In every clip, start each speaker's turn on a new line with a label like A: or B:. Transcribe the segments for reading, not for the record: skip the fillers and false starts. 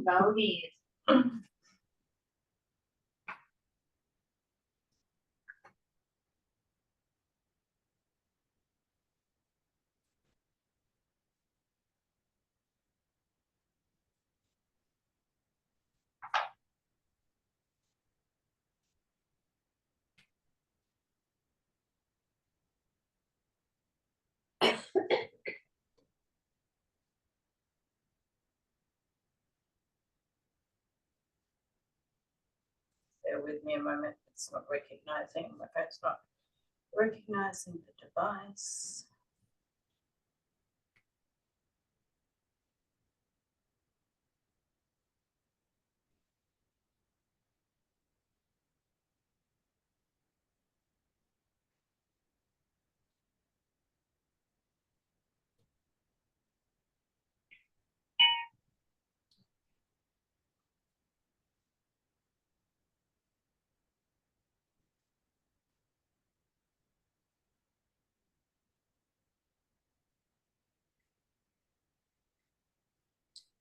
A: bow knees. Bear with me a moment. It's not recognizing. My phone's not recognizing the device.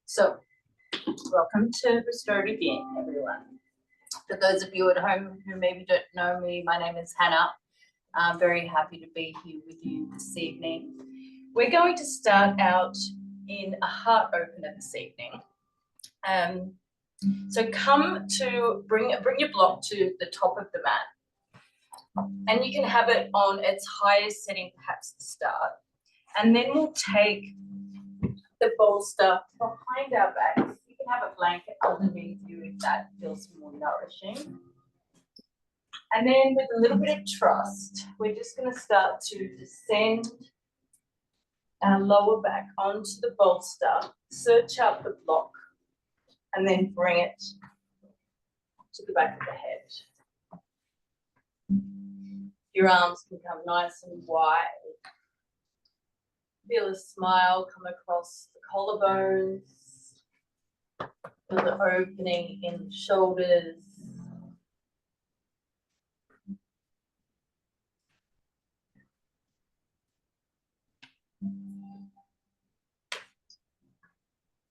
A: So, welcome to Restorative Yin, everyone. For those of you at home who maybe don't know me, my name is Hannah. I'm very happy to be here with you this evening. We're going to start out in a heart opener this evening. So come to bring your block to the top of the mat, and you can have it on its highest setting perhaps to start, and then we'll take the bolster behind our backs. You can have a blanket underneath you if that feels more nourishing. And then with a little bit of trust, we're just going to start to descend our lower back onto the bolster, search out the block, and then bring it to the back of the head. Your arms can come nice and wide. Feel a smile come across the collarbones. Feel the opening in the shoulders.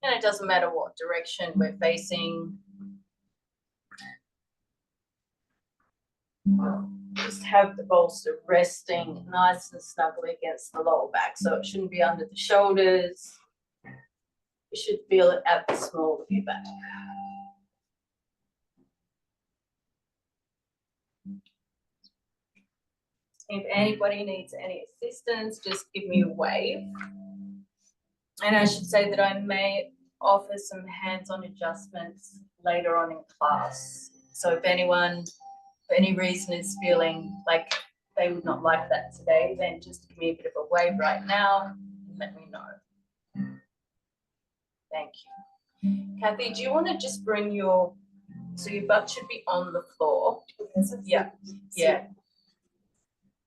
A: And it doesn't matter what direction we're facing. Just have the bolster resting nice and snugly against the lower back, so it shouldn't be under the shoulders. You should feel it at the small of your back. If anybody needs any assistance, just give me a wave. And I should say that I may offer some hands-on adjustments later on in class. So if anyone, for any reason, is feeling like they would not like that today, then just give me a bit of a wave right now and let me know. Thank you. Kathy, do you want to just bring your butt should be on the floor. Yeah, yeah.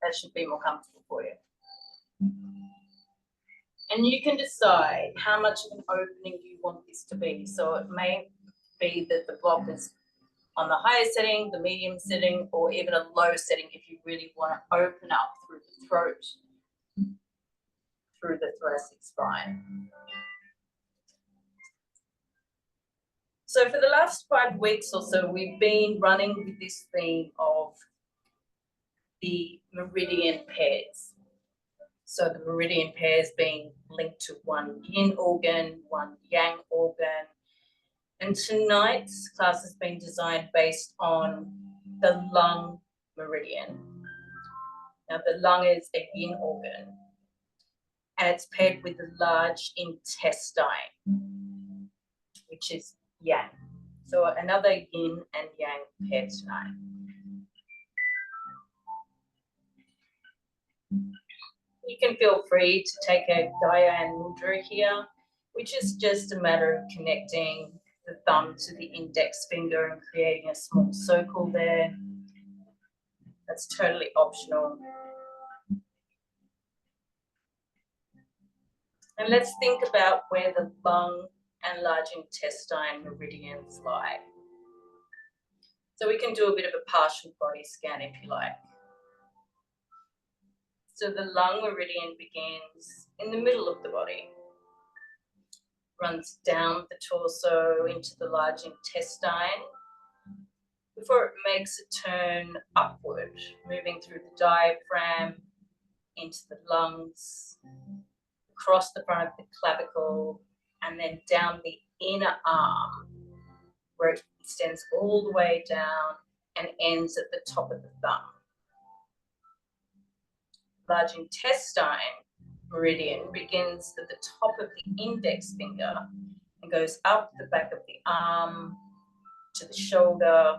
A: That should be more comfortable for you. And you can decide how much of an opening you want this to be. So it may be that the block is on the higher setting, the medium setting, or even a low setting if you really want to open up through the throat, through the thoracic spine. So for the last 5 weeks or so, we've been running with this theme of the meridian pairs. So the meridian pairs being linked to one yin organ, one yang organ. And tonight's class has been designed based on the lung meridian. Now the lung is a yin organ and it's paired with the large intestine, which is yang. So another yin and yang pair tonight. You can feel free to take a Gyan Mudra here, which is just a matter of connecting the thumb to the index finger and creating a small circle there. That's totally optional. And let's think about where the lung and large intestine meridians lie. So we can do a bit of a partial body scan if you like. So the lung meridian begins in the middle of the body, runs down the torso into the large intestine before it makes a turn upward, moving through the diaphragm into the lungs, across the front of the clavicle, and then down the inner arm, where it extends all the way down and ends at the top of the thumb. Large intestine meridian begins at the top of the index finger and goes up the back of the arm to the shoulder,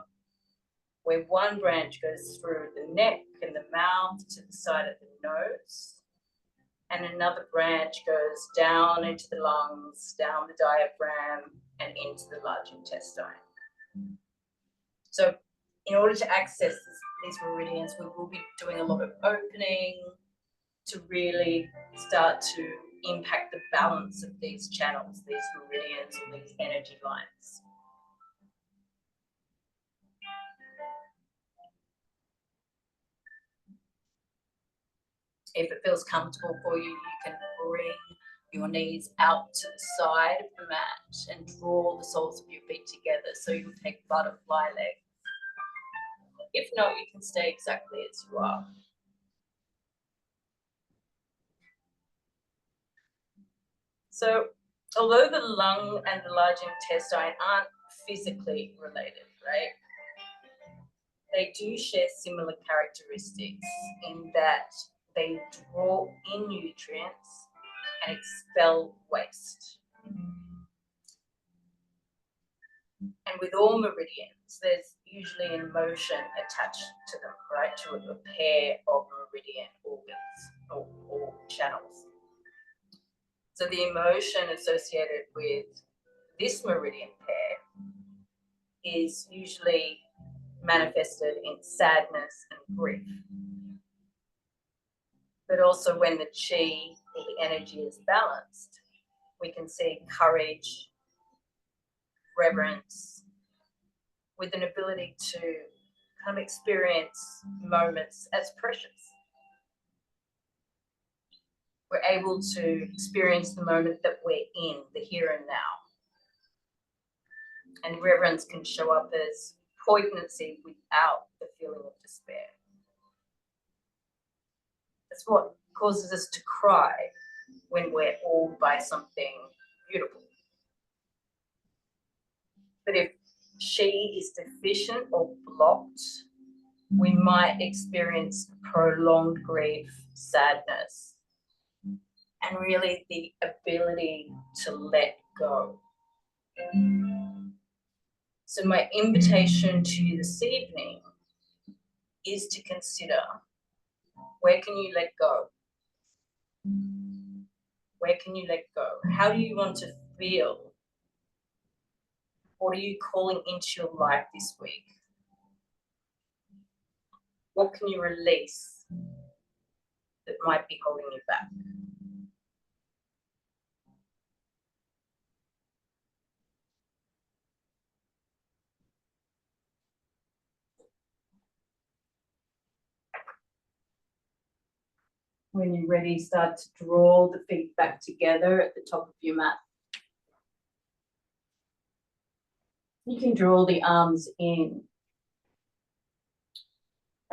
A: where one branch goes through the neck and the mouth to the side of the nose, and another branch goes down into the lungs, down the diaphragm, and into the large intestine. So in order to access these meridians, we will be doing a lot of opening to really start to impact the balance of these channels, these meridians, or these energy lines. If it feels comfortable for you, you can bring your knees out to the side of the mat and draw the soles of your feet together, so you'll take butterfly leg. If not, you can stay exactly as you are. So, although the lung and the large intestine aren't physically related, right? They do share similar characteristics in that they draw in nutrients and expel waste. And with all meridians, there's usually an emotion attached to them, right? To a pair of meridian organs or channels. So the emotion associated with this meridian pair is usually manifested in sadness and grief. But also when the chi or the energy is balanced, we can see courage, reverence, with an ability to kind of experience moments as precious. We're able to experience the moment that we're in, the here and now. And reverence can show up as poignancy without the feeling of despair. That's what causes us to cry when we're awed by something beautiful. But if chi is deficient or blocked, we might experience prolonged grief, sadness, and really the ability to let go. So my invitation to you this evening is to consider, where can you let go? Where can you let go? How do you want to feel? What are you calling into your life this week? What can you release that might be holding you back? When you're ready, start to draw the feet back together at the top of your mat. You can draw the arms in.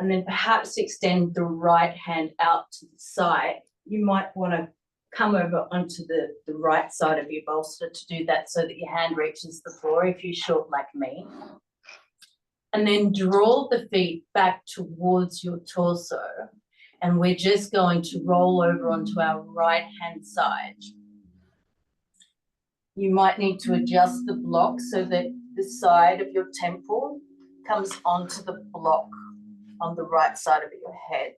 A: And then perhaps extend the right hand out to the side. You might want to come over onto the right side of your bolster to do that, so that your hand reaches the floor if you're short like me. And then draw the feet back towards your torso. And we're just going to roll over onto our right hand side. You might need to adjust the block so that the side of your temple comes onto the block on the right side of your head.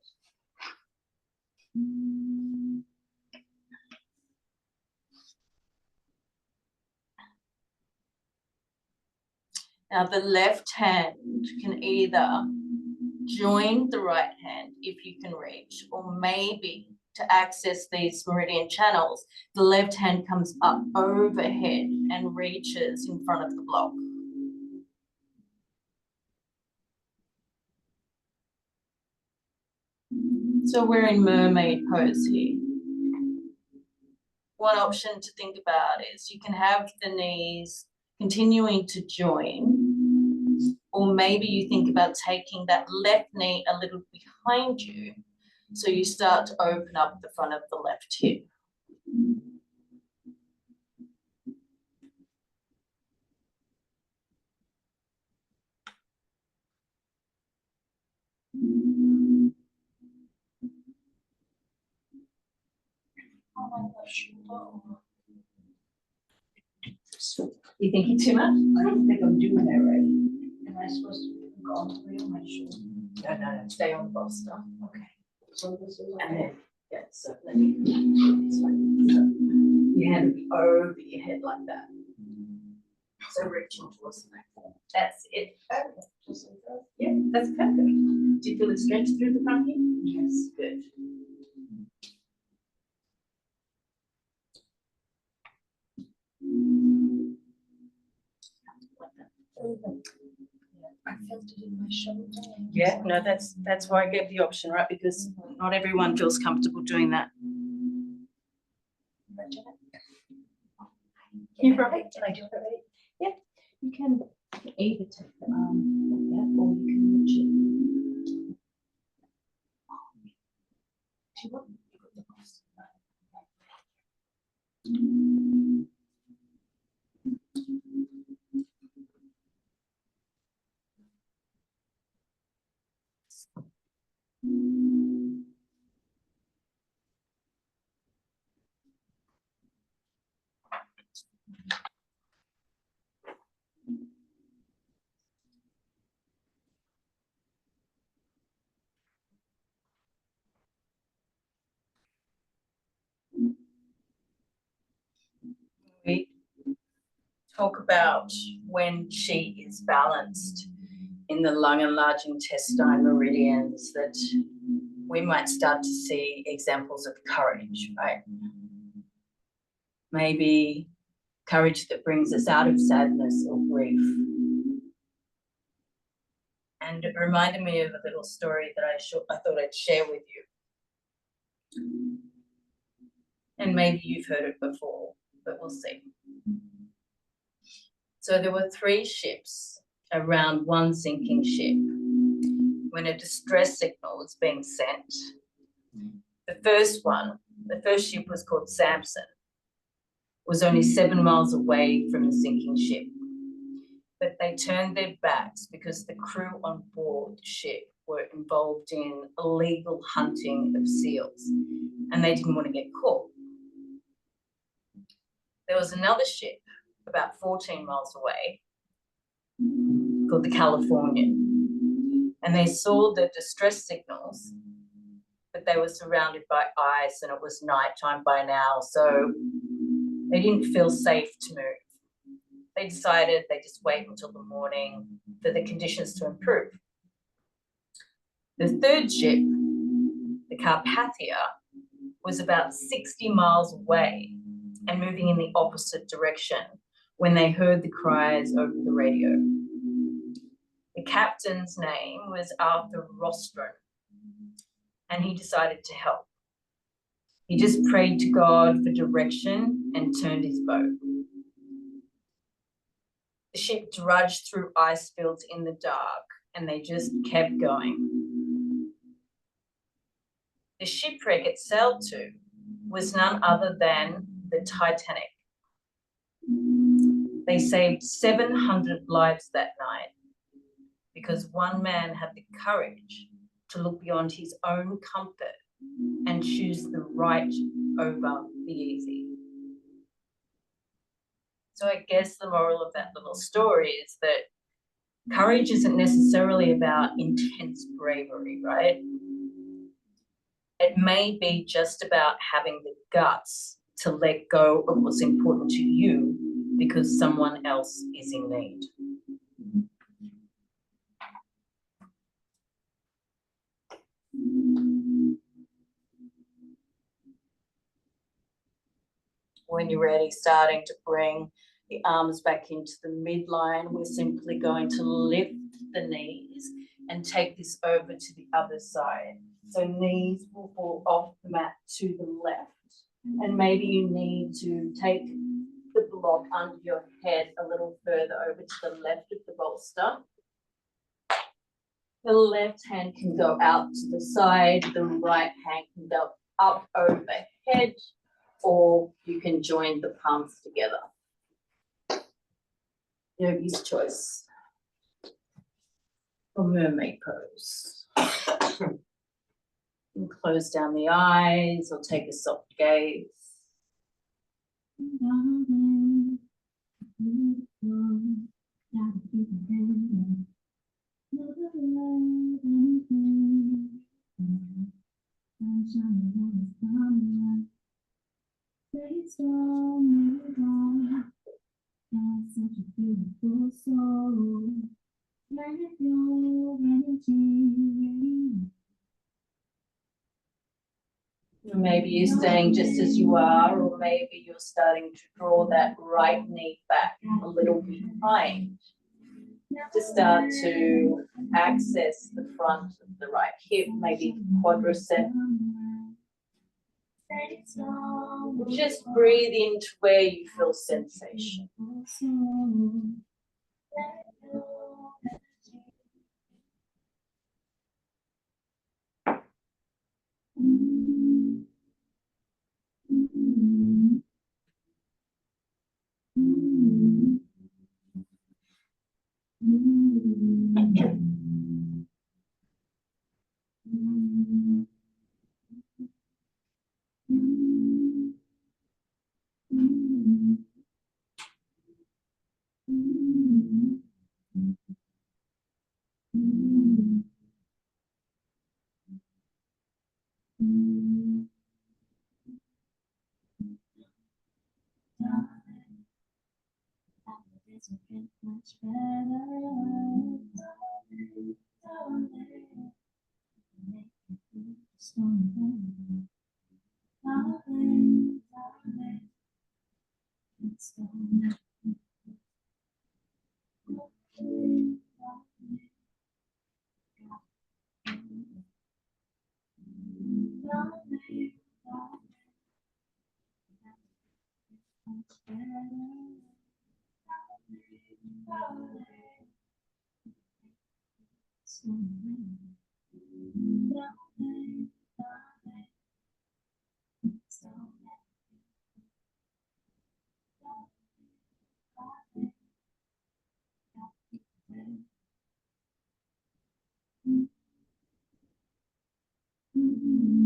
A: Now the left hand can either join the right hand if you can reach, or maybe to access these meridian channels, the left hand comes up overhead and reaches in front of the block. So we're in mermaid pose here.
B: one option to think about is you can have the knees continuing to join, or maybe you think about taking that left knee a little behind you, so you start to open up the front of the left hip. You thinking too much?
C: I don't think I'm doing that right. Am I supposed to go all the way on my shoulder?
B: No, stay on the bolster.
C: Okay. So this is
B: And
C: okay.
B: then, yeah, so then this way. So your hand will be over your head like that. So reaching towards the back. That's it. Okay.
C: Just like that.
B: Yeah, that's perfect. Do you feel it stretch through the front here?
C: Yes.
B: Good.
C: I felt it in my shoulder.
B: Yeah, no, that's why I gave the option, right? Because not everyone feels comfortable doing that.
C: Can I do it right? Yeah. You can either take the arm like that, or you can reach it. Do you want to put the bolster?
B: We talk about when chi is balanced in the lung and large intestine meridians, that we might start to see examples of courage, right? Maybe courage that brings us out of sadness or grief. And it reminded me of a little story that I thought I'd share with you. And maybe you've heard it before, but we'll see. So there were 3 ships around one sinking ship when a distress signal was being sent. The first ship was called Samson, was only 7 miles away from the sinking ship. But they turned their backs because the crew on board the ship were involved in illegal hunting of seals, and they didn't want to get caught. There was another ship about 14 miles away called the Californian, and they saw the distress signals, but they were surrounded by ice and it was nighttime by now, so they didn't feel safe to move. They decided they'd just wait until the morning for the conditions to improve. The third ship, the Carpathia, was about 60 miles away and moving in the opposite direction when they heard the cries over the radio. The captain's name was Arthur Rostron, and he decided to help. He just prayed to God for direction and turned his boat. The ship drudged through ice fields in the dark, and they just kept going. The shipwreck it sailed to was none other than the Titanic. They saved 700 lives that night because one man had the courage to look beyond his own comfort and choose the right over the easy. So I guess the moral of that little story is that courage isn't necessarily about intense bravery, right? It may be just about having the guts to let go of what's important to you because someone else is in need. When you're ready, starting to bring the arms back into the midline, we're simply going to lift the knees and take this over to the other side. So knees will fall off the mat to the left. And maybe you need to take the block under your head a little further over to the left of the bolster. The left hand can go out to the side, the right hand can go up overhead, or you can join the palms together. Yogi's choice. Or mermaid pose. And close down the eyes or take a soft gaze. Maybe you're staying just as you are, or maybe you're starting to draw that right knee back a little behind to start to access the front of the right hip, maybe the quadricep. Just breathe into where you feel sensation.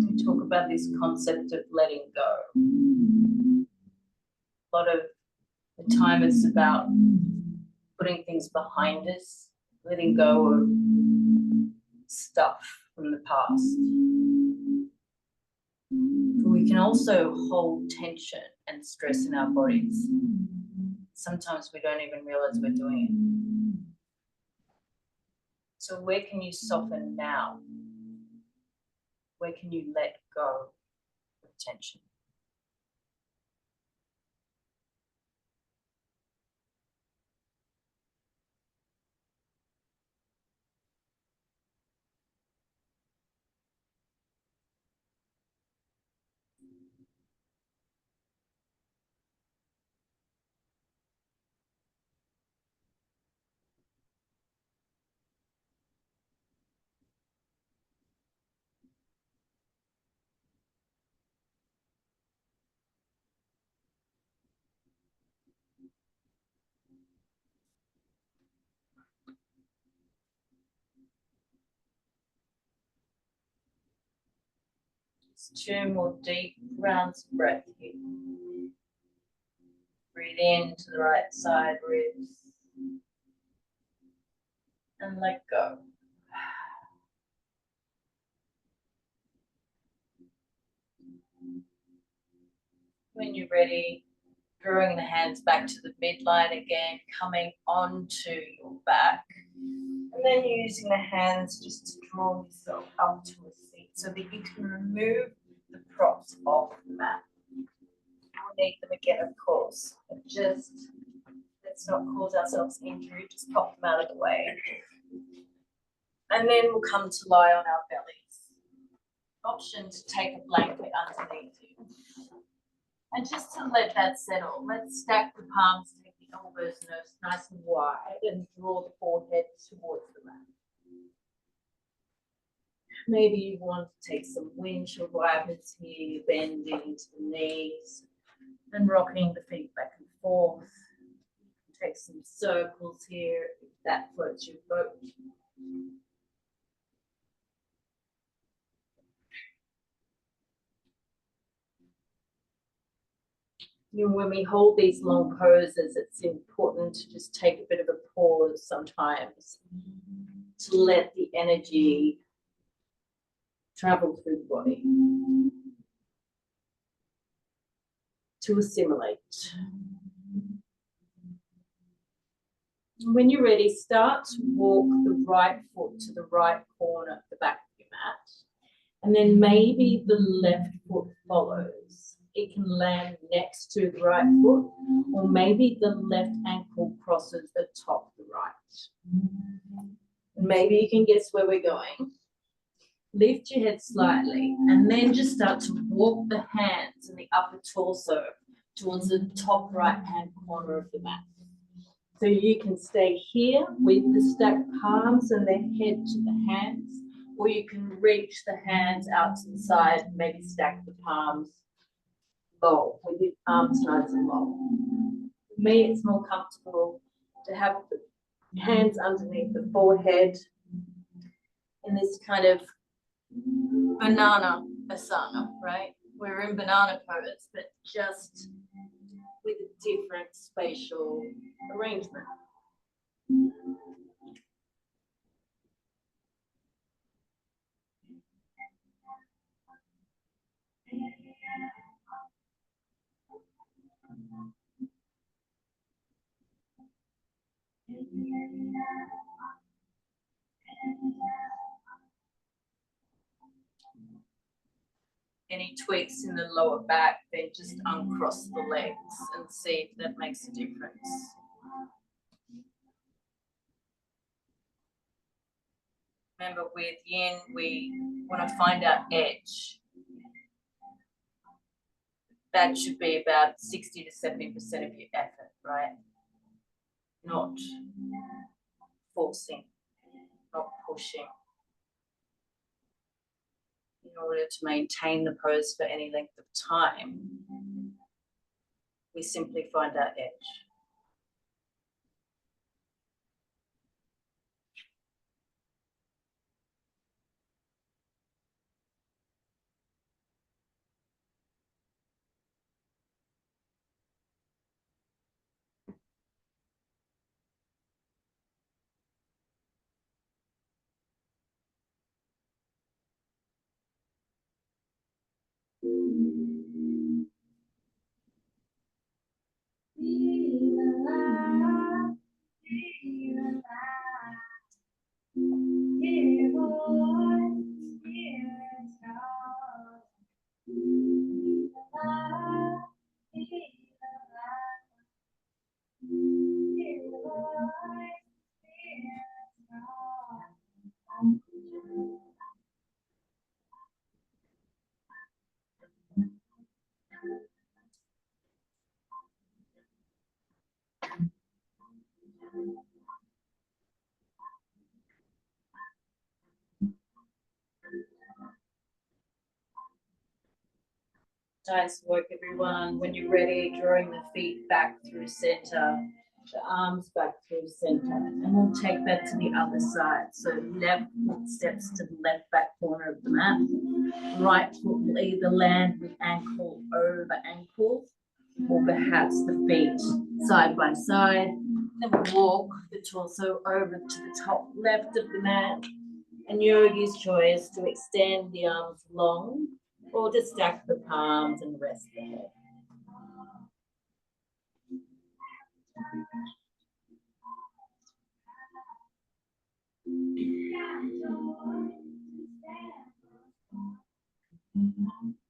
B: We talk about this concept of letting go. A lot of the time it's about putting things behind us, letting go of stuff from the past. But we can also hold tension and stress in our bodies. Sometimes we don't even realize we're doing it. So where can you soften now? Where can you let go of tension? Just 2 more deep rounds of breath here. Breathe in to the right side ribs and let go. When you're ready, drawing the hands back to the midline again, coming onto your back, and then using the hands just to draw yourself up to a seat so that you can remove the props off the mat. We'll need them again, of course, but just let's not cause ourselves injury, just pop them out of the way. And then we'll come to lie on our bellies. Option to take a blanket underneath you.
C: And just to let that settle, let's stack the palms, take the elbows nice and wide, and draw the forehead towards the mat. Maybe you want to take some windshield wipers here, bending to the knees, and rocking the feet back and forth. Take some circles here, if that floats your boat. When we hold these long poses, it's important to just take a bit of a pause sometimes to let the energy travel through the body, to assimilate. When you're ready, start to walk the right foot to the right corner of the back of your mat, and then maybe the left foot follows. It can land next to the right foot, or maybe the left ankle crosses the top of the right. Maybe you can guess where we're going. Lift your head slightly, and then just start to walk the hands and the upper torso towards the top right-hand corner of the mat. So you can stay here with the stacked palms and the head to the hands, or you can reach the hands out to the side and maybe stack the palms low with your arms nice and long. For me, it's more comfortable to have the hands underneath the forehead in this kind of banana asana, right? We're in banana pose, but just with a different spatial arrangement. Any tweaks in the lower back, then just uncross the legs and see if that makes a difference. Remember, with yin, we want to find our edge. That should be about 60 to 70% of your effort, right? Not forcing, not pushing. In order to maintain the pose for any length of time, we simply find our edge. Nice work, everyone. When you're ready, drawing the feet back through center, the arms back through center, and we'll take that to the other side. So left foot steps to the left back corner of the mat. Right foot will either land with ankle over ankle, or perhaps the feet side by side. Then we'll walk the torso over to the top left of the mat. And yogi's choice to extend the arms long, or to stack the palms and rest the head.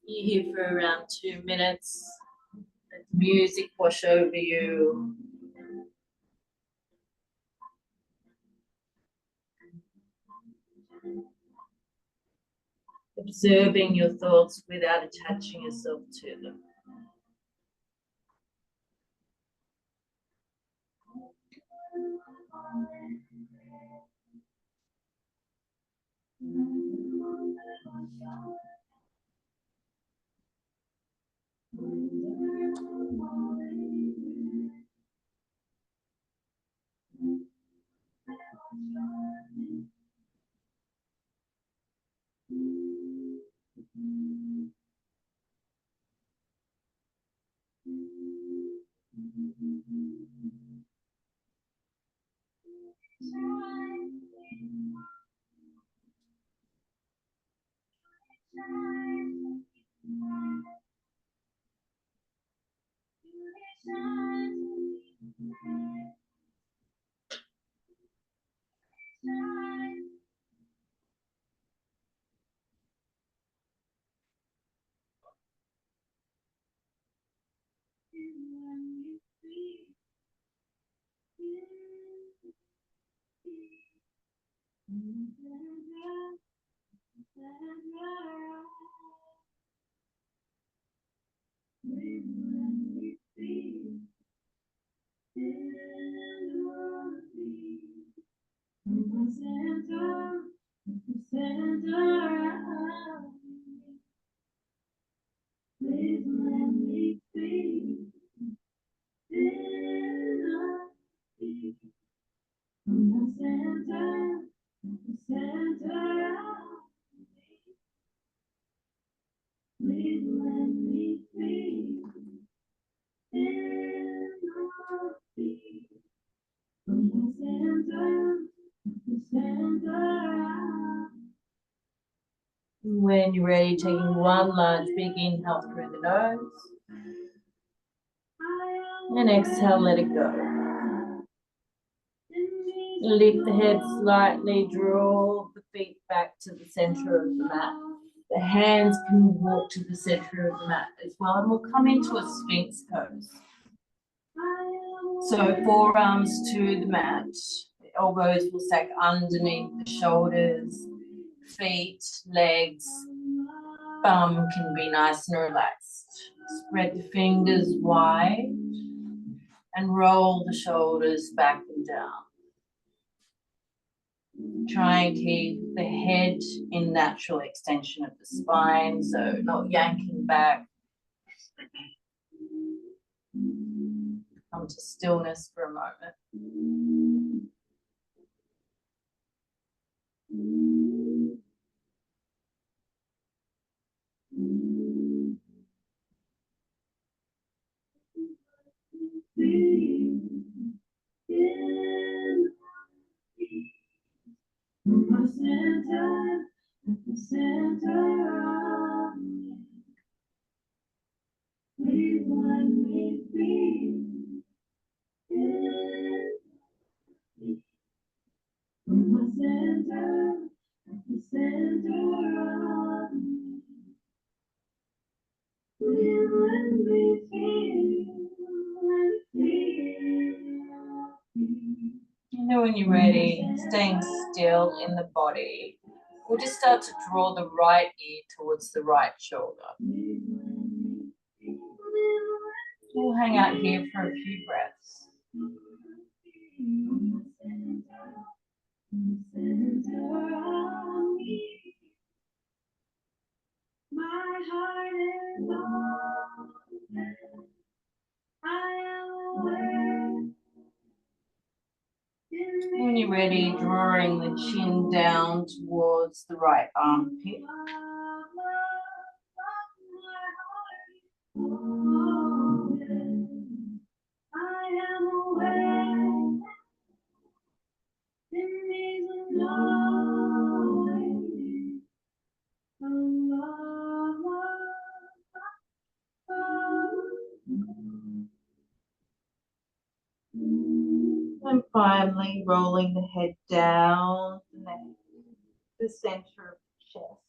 C: You're here for around 2 minutes. Let the music wash over you. Observing your thoughts without attaching yourself to them. When you're ready, taking one large big inhale through the nose. And exhale, let it go. Lift the head slightly, draw the feet back to the center of the mat. The hands can walk to the center of the mat as well, and we'll come into a Sphinx pose. So forearms to the mat, the elbows will stack underneath the shoulders, feet, legs, bum can be nice and relaxed. Spread the fingers wide and roll the shoulders back and down. Try and keep the head in natural extension of the spine, so not yanking back. Come to stillness for a moment. And then when you're ready, staying still in the body, we'll just start to draw the right ear towards the right shoulder. We'll hang out here for a few breaths. When you're ready, drawing the chin down towards the right armpit. And finally, rolling the head down the neck, the center of the chest.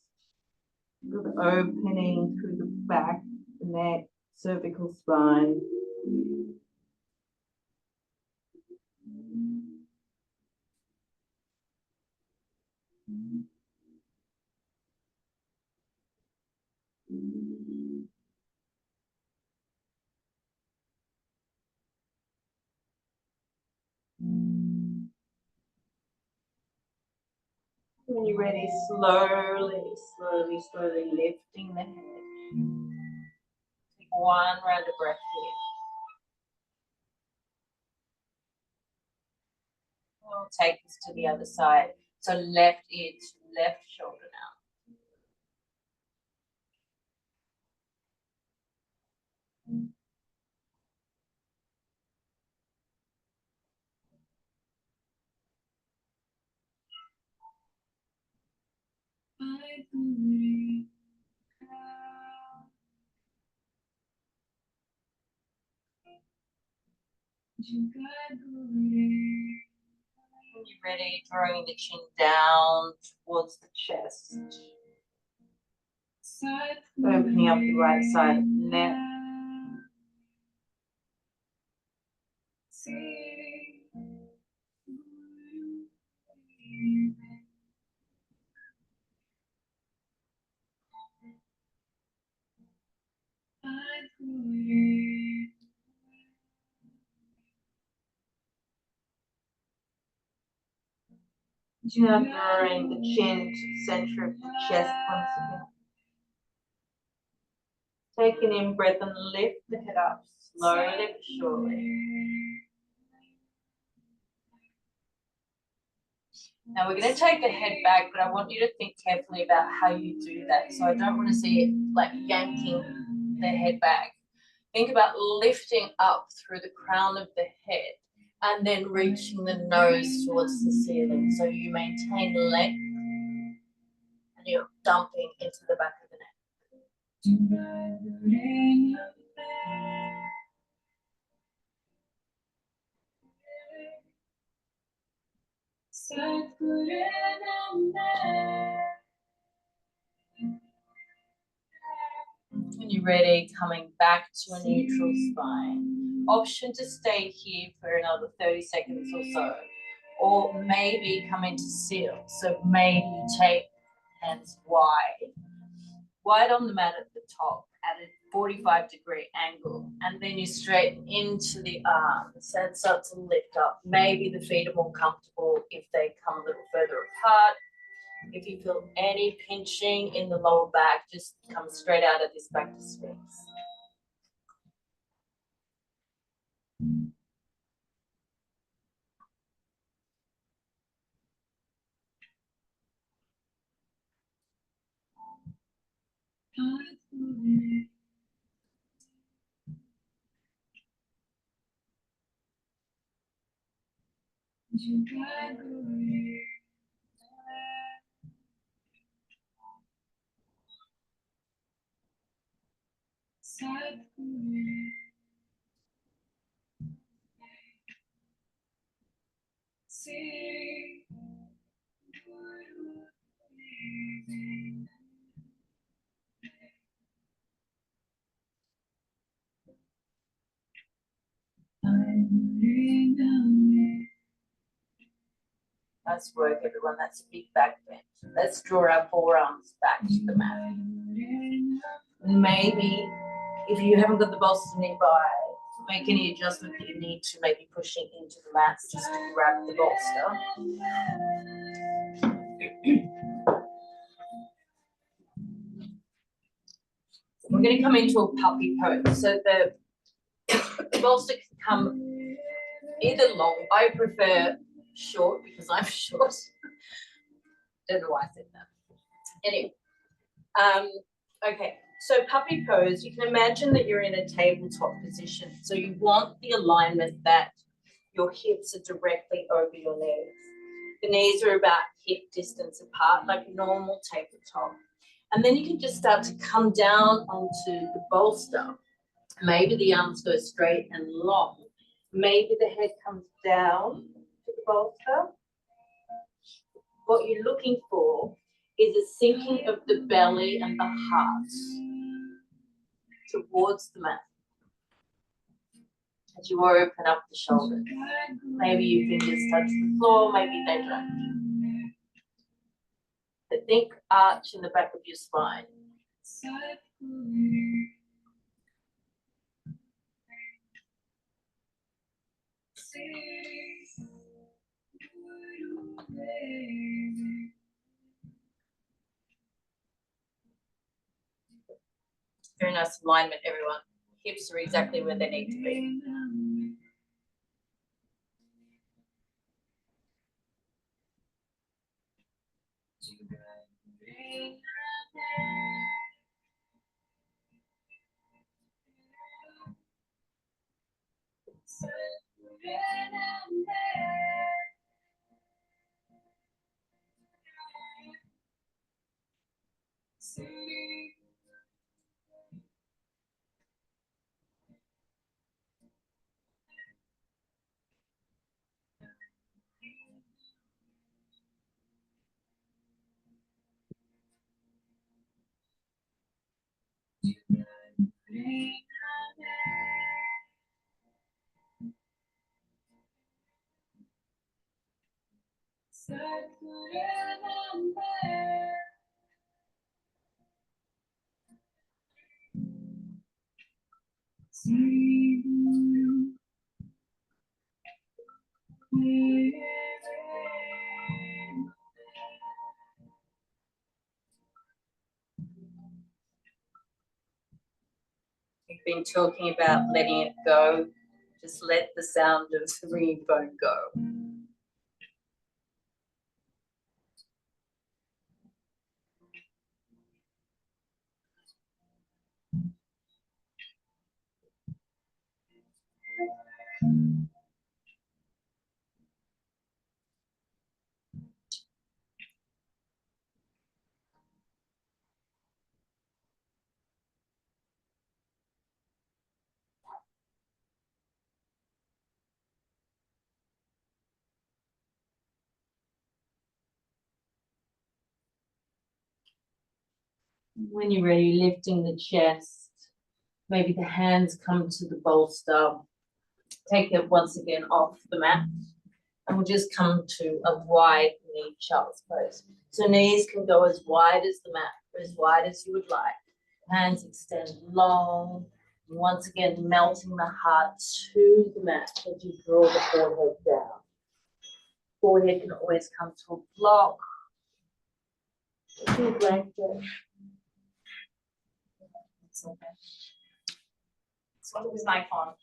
C: With opening through the back, the neck, cervical spine. When you're ready, slowly, slowly, slowly lifting the head. Take one round of breath here. We'll take this to the other side. So left ear to left shoulder now. When you're ready, drawing the chin down towards the chest. Opening up the right side of the neck. Just drawing the chin to the center of the chest once again. Take an in breath and lift the head up slowly but surely. Now we're going to take the head back, but I want you to think carefully about how you do that. So I don't want to see it like yanking the head back. Think about lifting up through the crown of the head and then reaching the nose towards the ceiling. So you maintain length and you're dumping into the back of the neck. When you're ready, coming back to a neutral spine. Option to stay here for another 30 seconds or so. Or maybe come into seal. So maybe you take hands wide on the mat at the top at a 45-degree angle. And then you straighten into the arms and start to lift up. Maybe the feet are more comfortable if they come a little further apart. If you feel any pinching in the lower back, just come straight out of this back to Sphinx. Nice work, everyone. That's a big back bend. Let's draw our forearms back to the mat. And maybe if you haven't got the bolsters nearby, make any adjustment that you need to, maybe pushing into the mats just to grab the bolster. We're going to come into a puppy pose. So the bolster can come either long. I prefer short because I'm short. Don't know why I said that. Anyway, okay. So puppy pose, you can imagine that you're in a tabletop position. So you want the alignment that your hips are directly over your knees. The knees are about hip distance apart, like normal tabletop. And then you can just start to come down onto the bolster. Maybe the arms go straight and long. Maybe the head comes down to the bolster. What you're looking for is a sinking of the belly and the heart towards the mat. As you open up the shoulders. Maybe your fingers touch the floor, maybe they don't. But think arch in the back of your spine.
A: nice alignment, everyone. Hips are exactly where they need to be. We've been talking about letting it go. Just let the sound of the ringing phone go.
C: When you're ready, lifting the chest, maybe the hands come to the bolster. Take it once again off the mat, and we'll just come to a wide knee child's pose. So knees can go as wide as the mat, or as wide as you would like. Hands extend long. And once again, melting the heart to the mat as you draw the forehead down. Forehead can always come to a block. To a blanket.
B: It's okay. So it was my phone,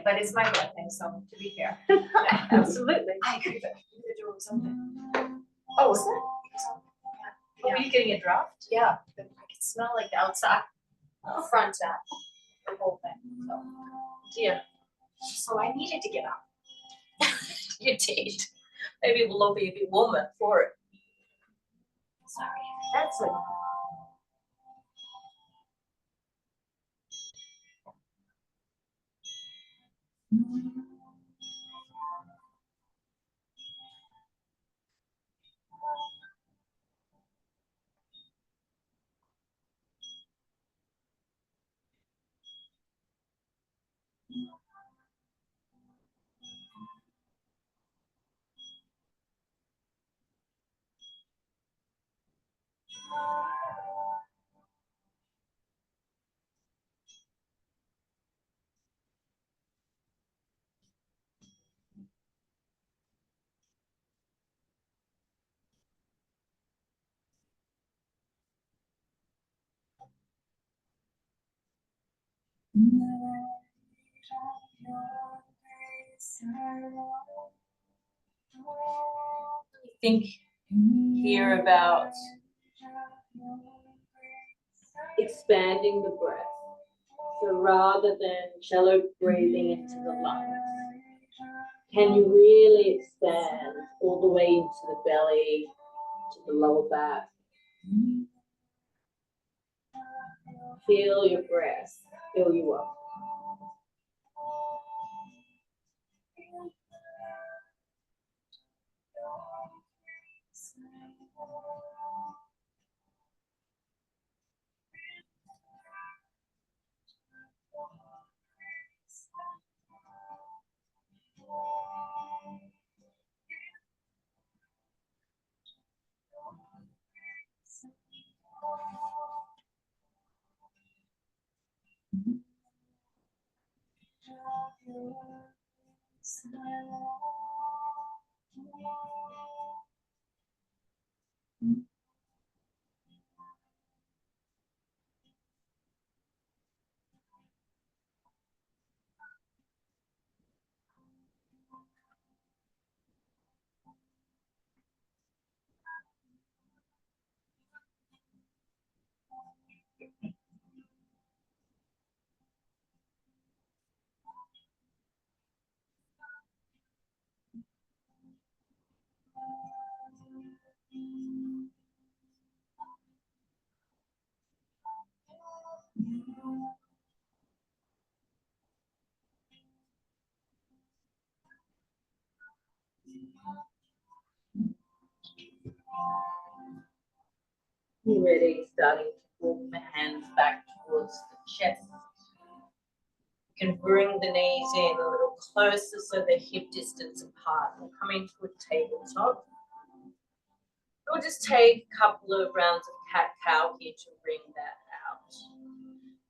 B: but it's my birthday, so to be fair.
C: Yeah, absolutely.
B: I agree, but you could do something. Oh, was that?
A: Oh, are you getting a draft?
B: Yeah, I could smell like the outside, front end, the whole thing, so.
A: Yeah,
B: So I needed to get up.
A: you did. Maybe it will all be a bit warmer for it.
B: Sorry, that's it.
A: Think here about
C: Expanding the breath. So rather than shallow breathing into the lungs, can you really expand all the way into the belly, to the lower back? Feel your breath fill you up. Ready, starting to walk the hands back towards the chest. You can bring the knees in a little closer so they're hip distance apart. We'll come into a tabletop. We'll just take a couple of rounds of cat-cow here to bring that out.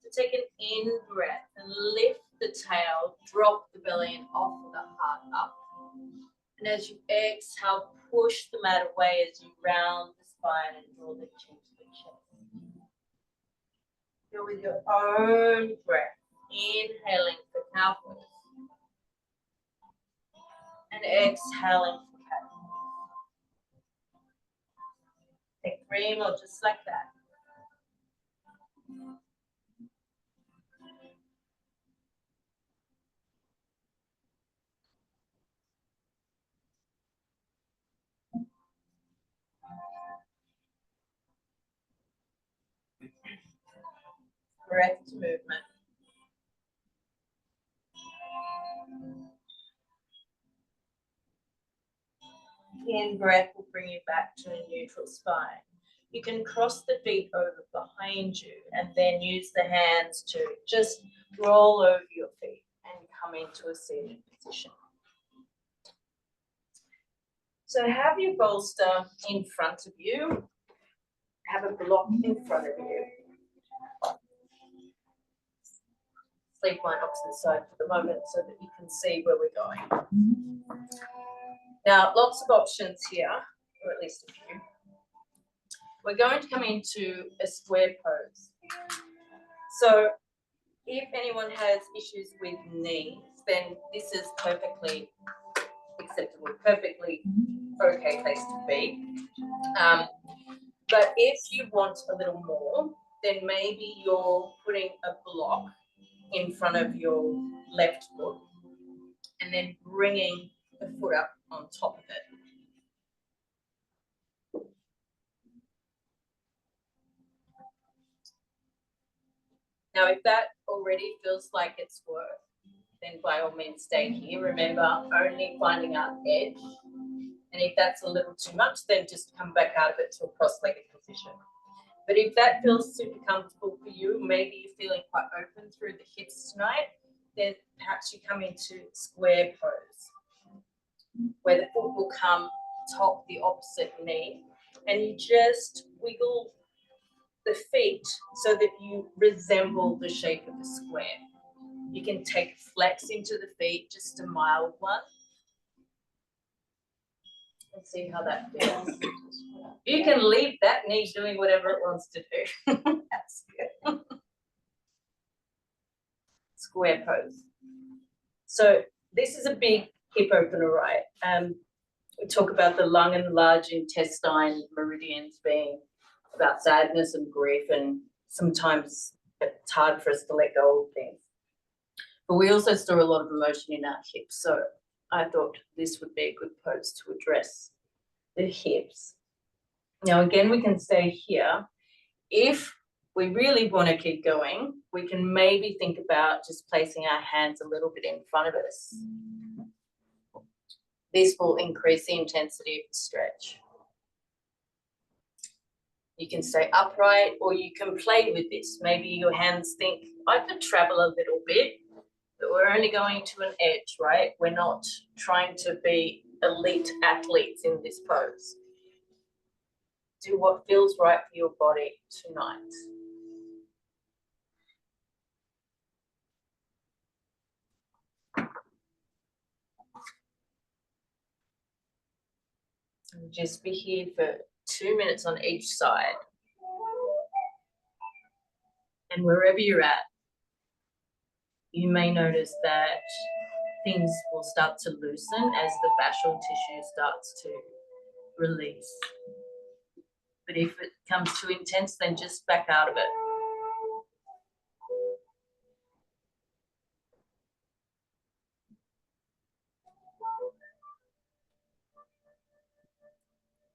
C: So take an in breath and lift the tail, drop the belly and offer the heart up. And as you exhale, push the mat away as you round the spine and draw the chin to the chest. Feel with your own breath, inhaling for cow pose and exhaling for cat pose. Take 3 more just like that. Correct movement. In breath will bring you back to a neutral spine. You can cross the feet over behind you and then use the hands to just roll over your feet and come into a seated position. So have your bolster in front of you. Have a block in front of you. Sleep line opposite side for the moment so that you can see where we're going. Now, lots of options here, or at least a few. We're going to come into a square pose. So if anyone has issues with knees, then this is perfectly acceptable, perfectly okay place to be. But if you want a little more, then maybe you're putting a block in front of your left foot and then bringing the foot up on top of it. Now, if that already feels like it's work, then by all means stay here. Remember, only finding our edge. And if that's a little too much, then just come back out of it to a cross-legged position. But if that feels super comfortable for you, maybe you're feeling quite open through the hips tonight, then perhaps you come into square pose, where the foot will come top the opposite knee, and you just wiggle the feet so that you resemble the shape of a square. You can take flex into the feet, just a mild one. And see how that feels. You can leave that knee doing whatever it wants to do. That's good. Square pose. So this is a big hip opener, right? We talk about the lung and large intestine meridians being about sadness and grief, and sometimes it's hard for us to let go of things. But we also store a lot of emotion in our hips. So I thought this would be a good pose to address the hips. Now, again, we can stay here. If we really want to keep going, we can maybe think about just placing our hands a little bit in front of us. This will increase the intensity of the stretch. You can stay upright, or you can play with this. Maybe your hands think, I could travel a little bit, but we're only going to an edge, right? We're not trying to be elite athletes in this pose. Do what feels right for your body tonight. And just be here for 2 minutes on each side. And wherever you're at, you may notice that things will start to loosen as the fascial tissue starts to release. But if it comes too intense, then just back out of it.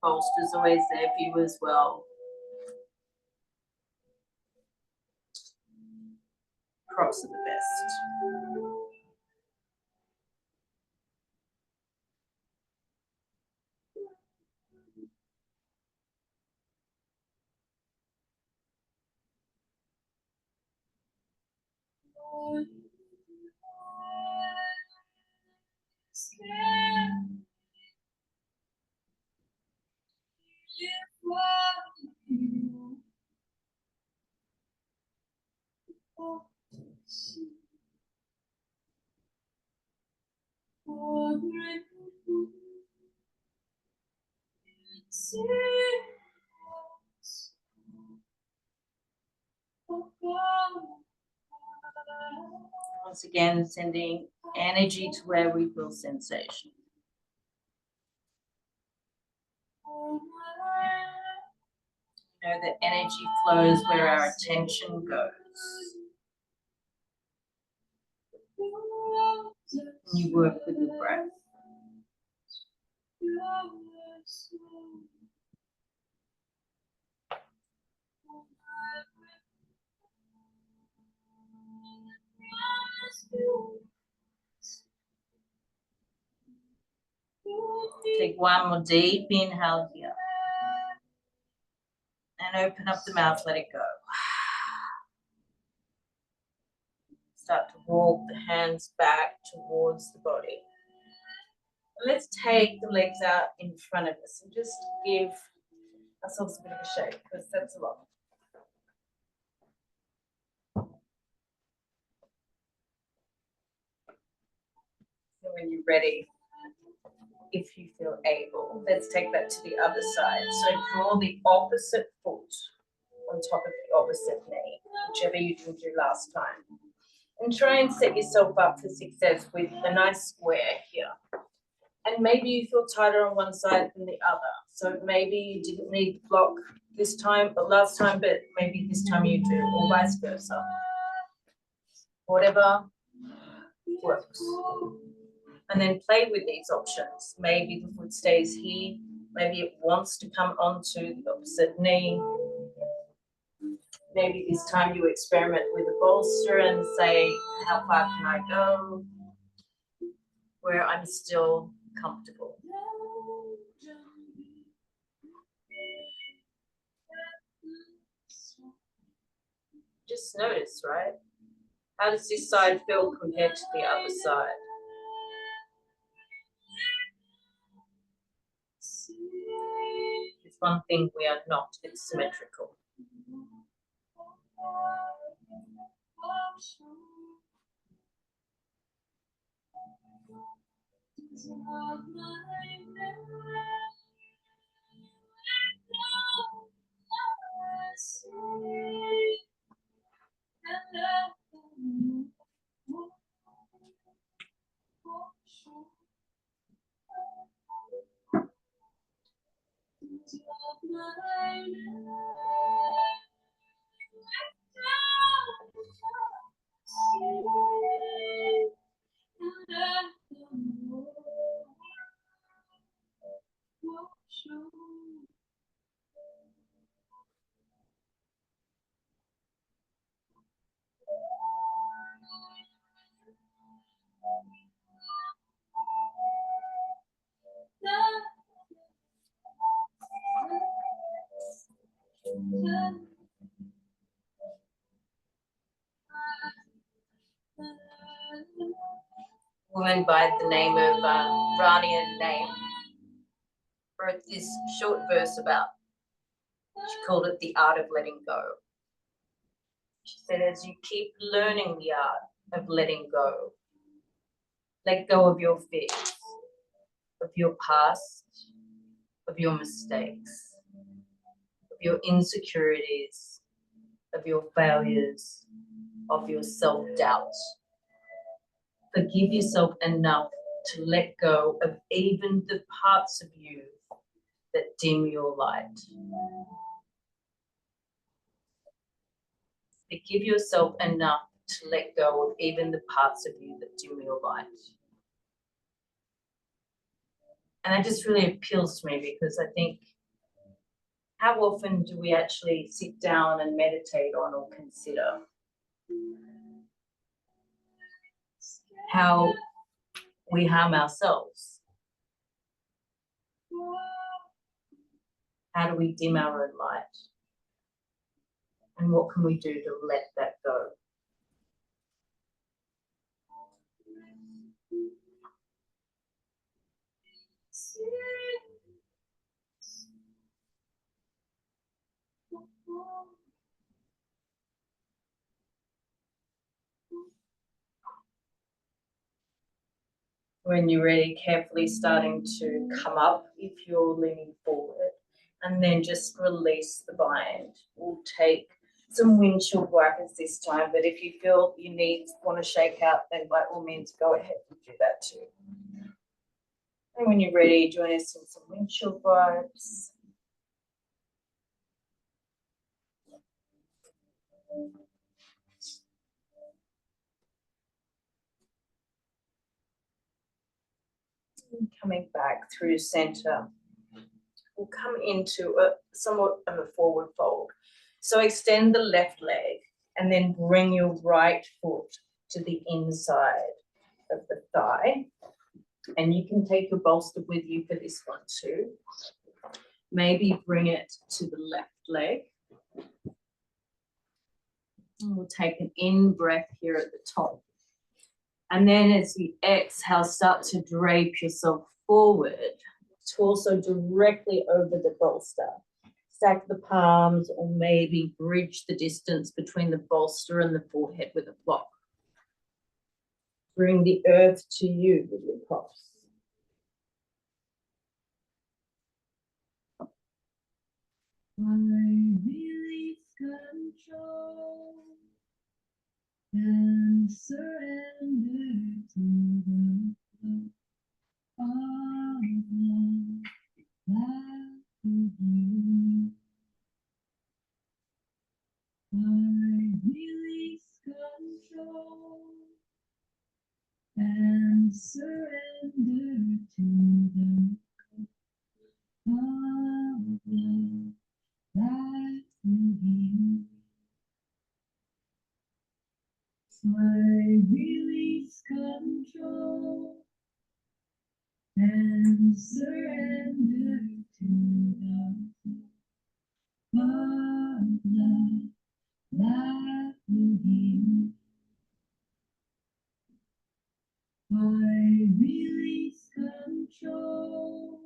C: Bolster's always there for you as well. Props are the best.
B: Once again, sending energy to where we feel sensation. You know that energy flows where our attention goes. And you work with your breath. Take one more deep inhale here. And open up the mouth, let it go. Start to walk the hands back towards the body. Let's take the legs out in front of us and just give ourselves a bit of a shake, because that's a lot. And when you're ready, if you feel able, let's take that to the other side. So draw the opposite foot on top of the opposite knee, whichever you didn't do last time. And try and set yourself up for success with a nice square here. And maybe you feel tighter on one side than the other. So maybe you didn't need block this time, but last time, but maybe this time you do, or vice versa. Whatever works. And then play with these options. Maybe the foot stays here. Maybe it wants to come onto the opposite knee. Maybe this time you experiment with a bolster and say, how far can I go where I'm still comfortable? Just notice, right? How does this side feel compared to the other side? It's one thing we are not, it's symmetrical. Woman by the name of Rania Name wrote this short verse about, she called it the art of letting go. She said, as you keep learning the art of letting go, let go of your fears, of your past, of your mistakes, of your insecurities, of your failures, of your self-doubt. Forgive yourself enough to let go of even the parts of you that dim your light. Forgive yourself enough to let go of even the parts of you that dim your light. And that just really appeals to me, because I think, how often do we actually sit down and meditate on or consider how we harm ourselves? How do we dim our own light? And what can we do to let that go?
C: When you're ready, carefully starting to come up if you're leaning forward, and then just release the bind. We'll take some windshield wipers this time, but if you feel you want to shake out, then by all means go ahead and do that too. And when you're ready, join us in some windshield wipes. And coming back through center, we'll come into a somewhat of a forward fold. So extend the left leg and then bring your right foot to the inside of the thigh. And you can take your bolster with you for this one too. Maybe bring it to the left leg. And we'll take an in breath here at the top. And then as you exhale, start to drape yourself forward, torso directly over the bolster. Stack the palms or maybe bridge the distance between the bolster and the forehead with a block. Bring the earth to you with your props. I release control and surrender to the flow of love that is you. I release control and surrender to the flow of love that is you. I release control and surrender to the flow of love that will heal. I release control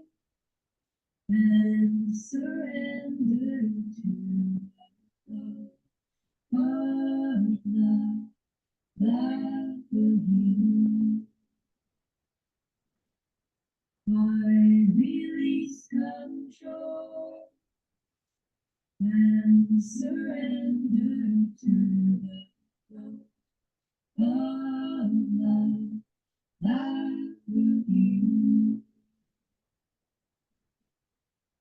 C: and surrender to the flow of love that will heal. I release control and surrender to the flow of love that will heal.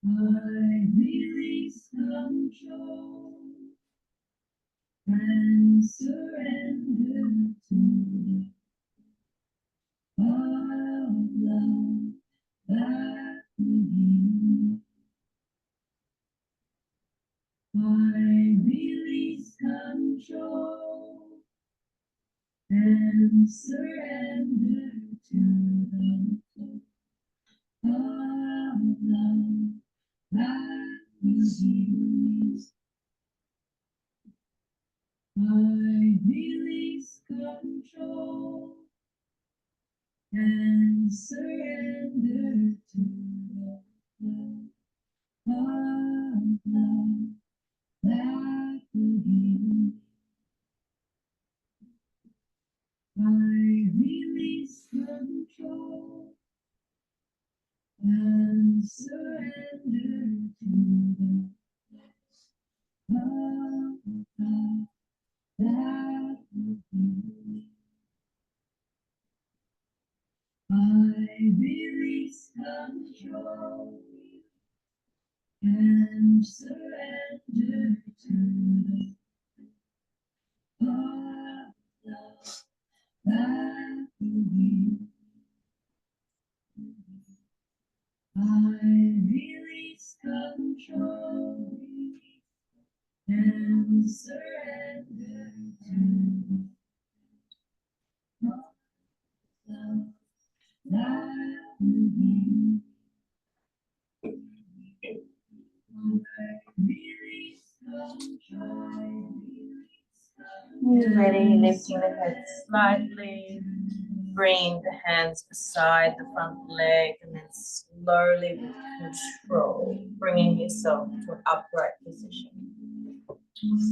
C: I release control and surrender to the flow of love that will heal. I release control and surrender to the flow of love that will heal. I release control and surrender to the flow of love that will heal. I release control and surrender to the flow of love that will heal. I release control and surrender to the flow of love that will heal. I release control and surrender to the flow of love that will heal. I release control. You're ready, lifting the head slightly, bringing the hands beside the front leg, and then slowly with control, bringing yourself to an upright position.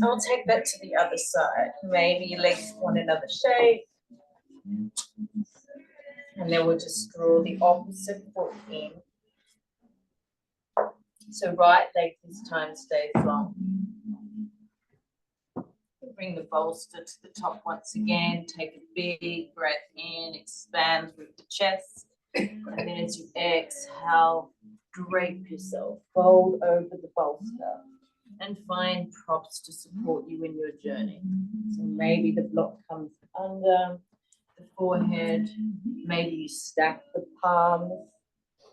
C: I'll take that to the other side. Maybe your legs want another shape.
B: And then we'll just draw the opposite foot in. So right leg this time stays long. Bring the bolster to the top once again. Take a big breath in, expand through the chest. And then as you exhale, drape yourself, fold over the bolster, and find props to support you in your journey. So maybe the block comes under the forehead, maybe you stack the palms,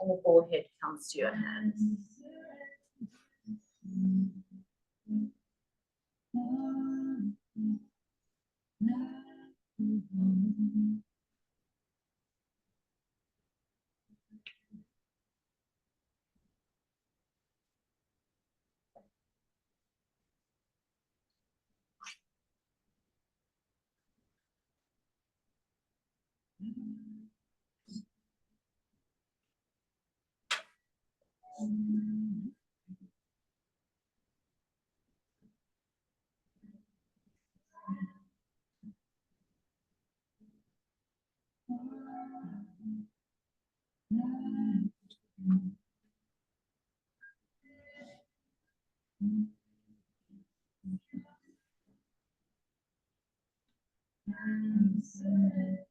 B: and the forehead comes to your hands. And surrender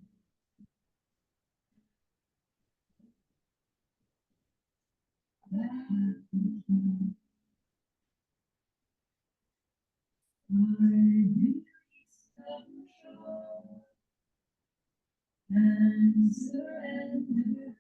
B: to I release control and surrender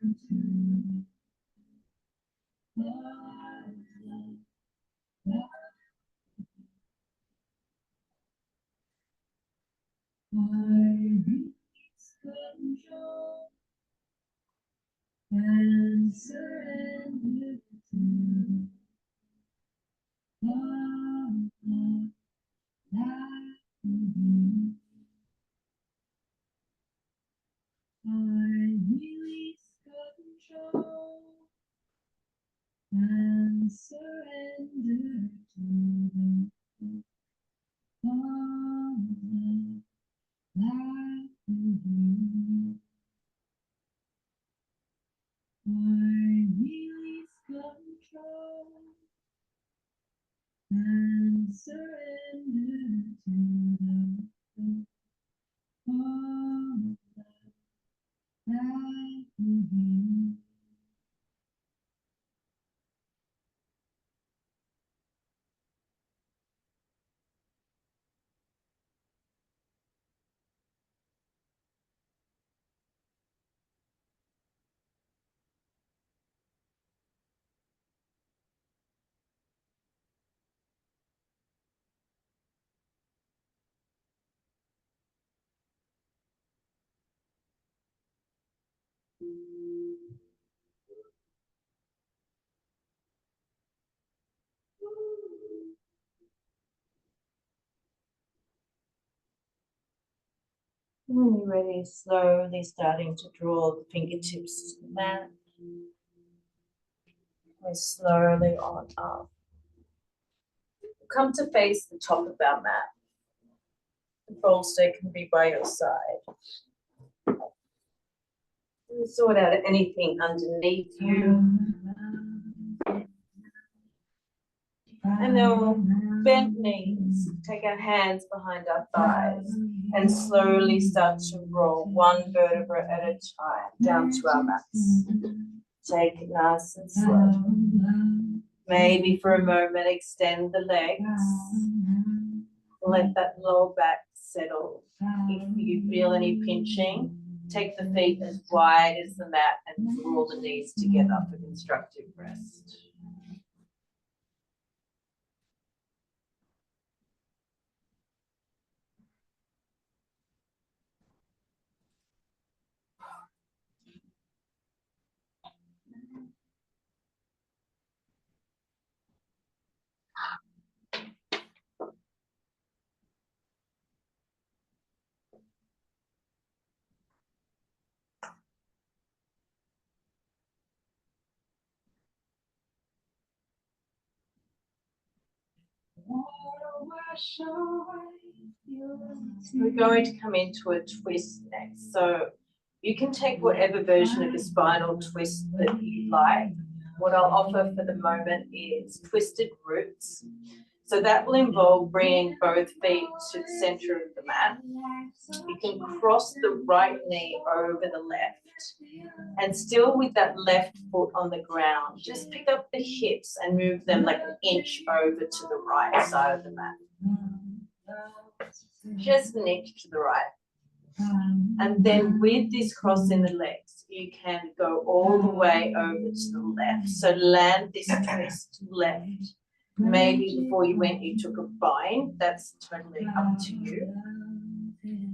B: to I release control and surrender to I release control and surrender to the all that within. When you're ready, slowly starting to draw the fingertips to the mat. We're slowly on up. Come to face the top of our mat. The bolster can be by your side. And sort out anything underneath you. And then we'll bend knees, take our hands behind our thighs, and slowly start to roll one vertebra at a time down to our mats. Take it nice and slow. Maybe for a moment extend the legs. Let that lower back settle. If you feel any pinching, take the feet as wide as the mat and draw the knees together for constructive rest. So we're going to come into a twist next. So
C: You can take whatever version of the spinal twist that you like. What I'll offer for the moment is twisted roots. So that will involve bringing both feet to the center of the mat. You can cross the right knee over the left, and still with that left foot on the ground, just pick up the hips and move them like an inch over to the right side of the mat. Just an inch to the right. And then with this crossing the legs, you can go all the way over to the left. So land this twist left. Maybe before you went, you took a bind. That's totally up to you.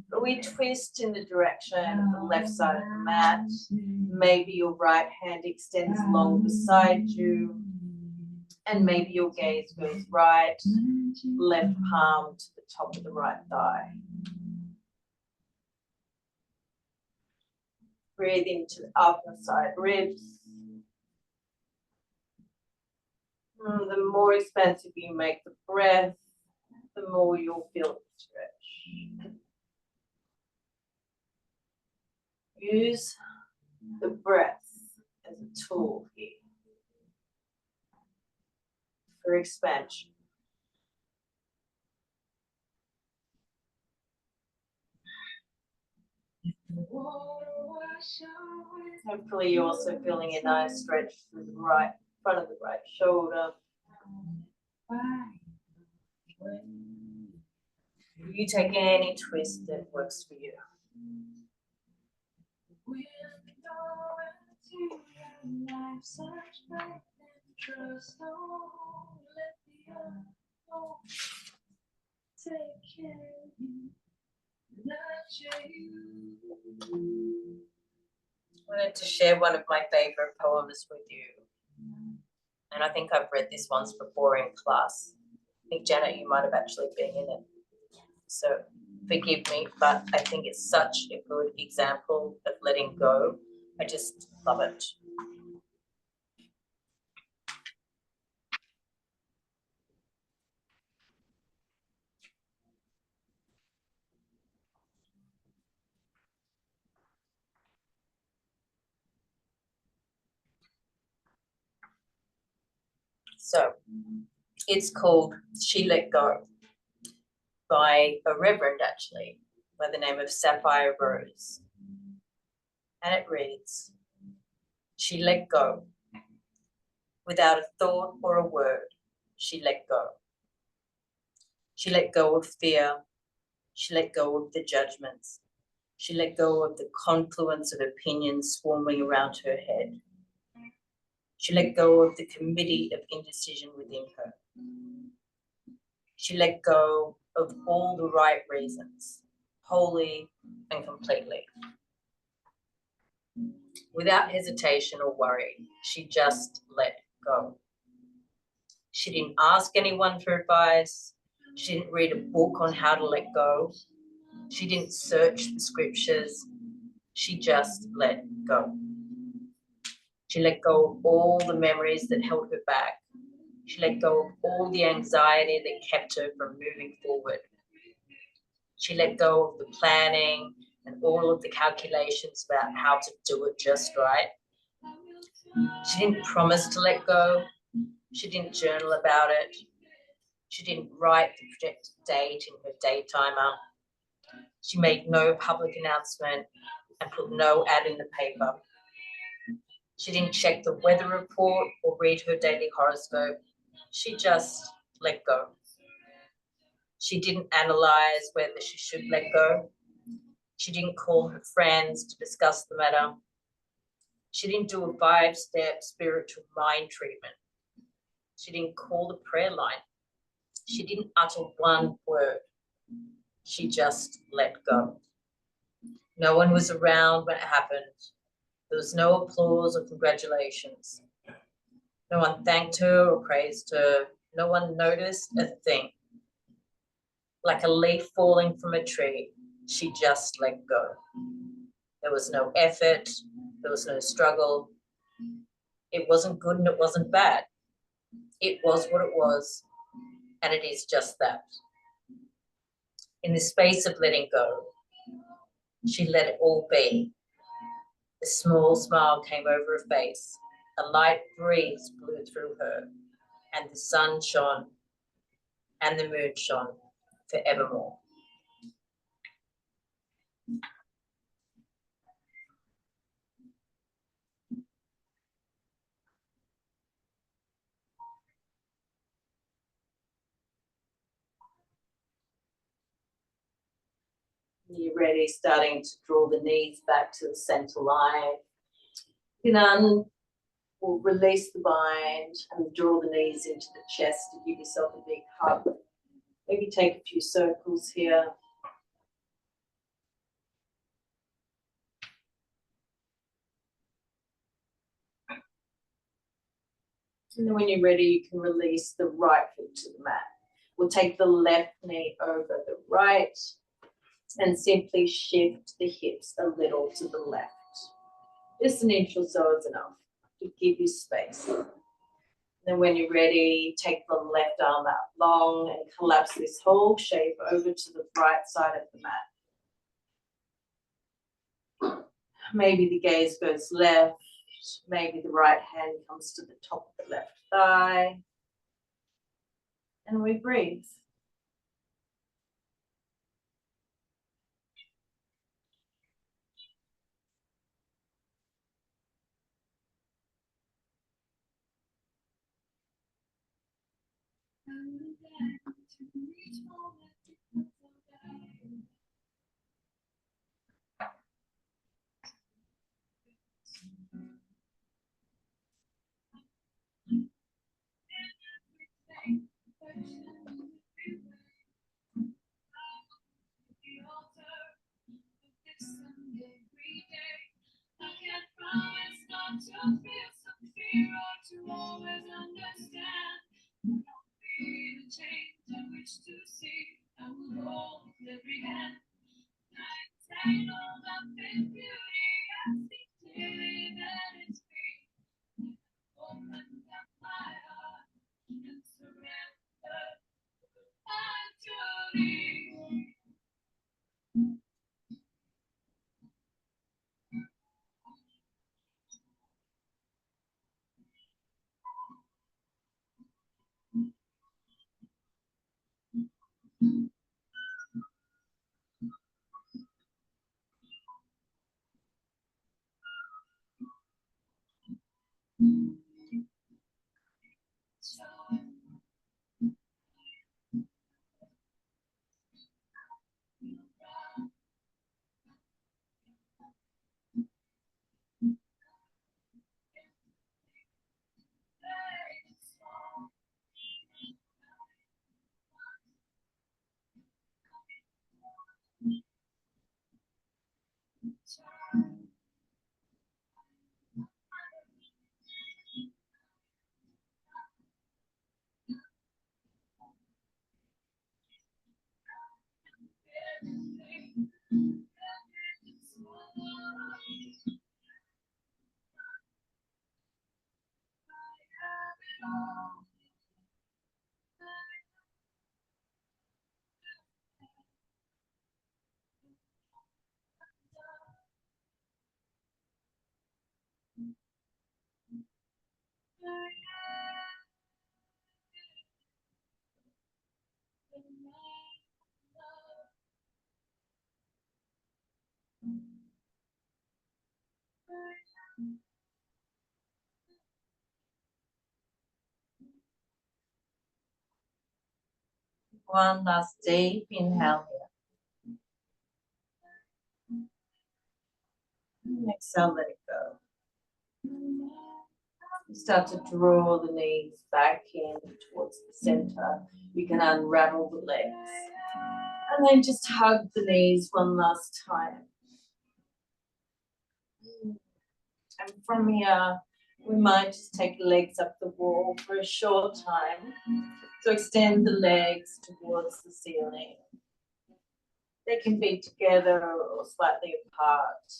C: But we twist in the direction of the left side of the mat. Maybe your right hand extends along beside you. And maybe your gaze goes right, left palm to the top of the right thigh. Breathe into the upper side ribs. The more expansive you make the breath, the more you'll feel it stretch. Use the breath as a tool here for expansion. Hopefully you're also feeling a nice stretch through the right front of the right shoulder. You take any twist that works for you. I wanted to share one of my favorite poems with you. And I think I've read this once before in class. I think, Janet, you might have actually been in it. So forgive me, but I think it's such a good example of letting go. I just love it. So it's called She Let Go by a reverend, actually, by the name of Sapphire Rose. And it reads, she let go. Without a thought or a word, she let go. She let go of fear. She let go of the judgments. She let go of the confluence of opinions swarming around her head. She let go of the committee of indecision within her. She let go of all the right reasons, wholly and completely. Without hesitation or worry, she just let go. She didn't ask anyone for advice. She didn't read a book on how to let go. She didn't search the scriptures. She just let go. She let go of all the memories that held her back. She let go of all the anxiety that kept her from moving forward. She let go of the planning and all of the calculations about how to do it just right. She didn't promise to let go. She didn't journal about it. She didn't write the projected date in her day timer. She made no public announcement and put no ad in the paper. She didn't check the weather report or read her daily horoscope. She just let go. She didn't analyze whether she should let go. She didn't call her friends to discuss the matter. She didn't do a 5-step spiritual mind treatment. She didn't call the prayer line. She didn't utter one word. She just let go. No one was around when it happened. There was no applause or congratulations. No one thanked her or praised her. No one noticed a thing. Like a leaf falling from a tree, she just let go. There was no effort. There was no struggle. It wasn't good and it wasn't bad. It was what it was, and it is just that. In the space of letting go, she let it all be.
B: A small smile came over her face. A light breeze blew through her, and the sun shone, and the moon shone forevermore.
C: You're ready, starting to draw the knees back to the center line. You can or release the bind and draw the knees into the chest to give yourself a big hug. Maybe take a few circles here. And then when you're ready, you can release the right foot to the mat. We'll take the left knee over the right and simply shift the hips a little to the left. Just an inch or so is enough to give you space. Then when you're ready, take the left arm out long and collapse this whole shape over to the right side of the mat. Maybe the gaze goes left, maybe the right hand comes to the top of the left thigh. And we breathe.
B: One last deep inhale here. Exhale, let it go. Start to draw the knees back in towards the center. You can unravel the legs. And then just hug the knees one last time. And from here, we might just take legs up the wall for a short time. So extend the legs towards the ceiling. They can be together or slightly apart.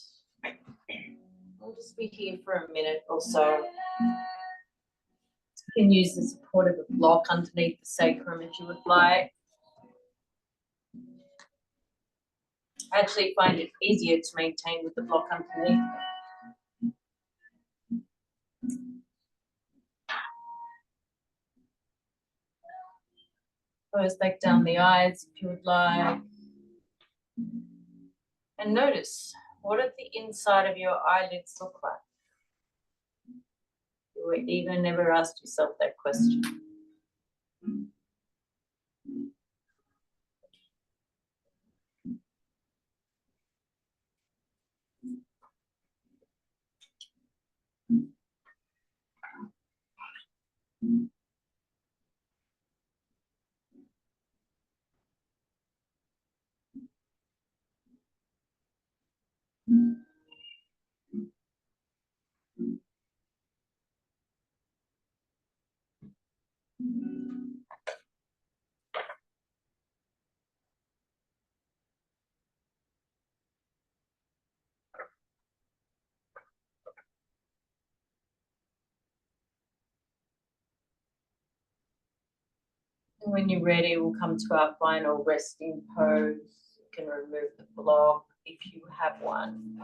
B: We'll just be here for a minute or so. You can use the support of a block underneath the sacrum if you would like. I actually find it easier to maintain with the block underneath.
A: Close back down the eyes if you would like. And notice, what does the inside of your eyelids look like? You even never asked yourself that question. And when you're ready, we'll come to our final resting pose. You can remove the block if you have one.